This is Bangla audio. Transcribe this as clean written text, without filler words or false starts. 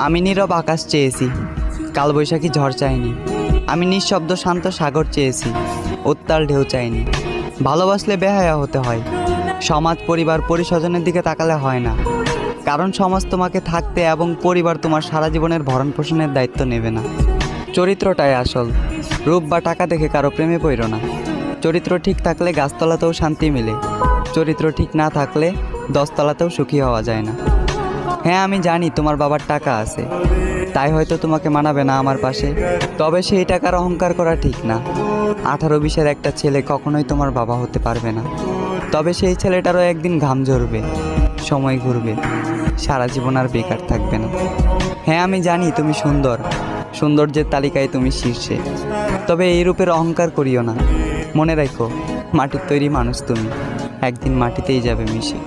আমি নীরব আকাশ চেয়েছি, কালবৈশাখী ঝড় চাইনি। আমি নিঃশব্দ শান্ত সাগর চেয়েছি, উত্তাল ঢেউ চাইনি। ভালোবাসলে বেহায়া হতে হয়, সমাজ পরিবার পরিস্বজনের দিকে তাকালে হয় না। কারণ সমাজ তোমাকে থাকতে এবং পরিবার তোমার সারা জীবনের ভরণ পোষণের দায়িত্ব নেবে না। চরিত্রটাই আসল, রূপ বা টাকা দেখে কারো প্রেমে পড়ো না। চরিত্র ঠিক থাকলে গাছতলাতেও শান্তি মেলে, চরিত্র ঠিক না থাকলে 10 তলাতেও সুখী হওয়া যায় না। হ্যাঁ, আমি জানি তোমার বাবার টাকা আছে, তাই হয়তো তোমাকে মানাবে না আমার পাশে। তবে সেই টাকার অহংকার করা ঠিক না। 18-20-এর একটা ছেলে কখনোই তোমার বাবা হতে পারবে না। তবে সেই ছেলেটারও একদিন ঘাম ঝরবে, সময় ঘুরবে, সারা জীবন আর বেকার থাকবে না। হ্যাঁ, আমি জানি তুমি সুন্দর, সৌন্দর্যের তালিকায় তুমি শীর্ষে। তবে এই রূপের অহংকার করিও না। মনে রাখো, মাটির তৈরি মানুষ তুমি, একদিন মাটিতেই যাবে মিশে।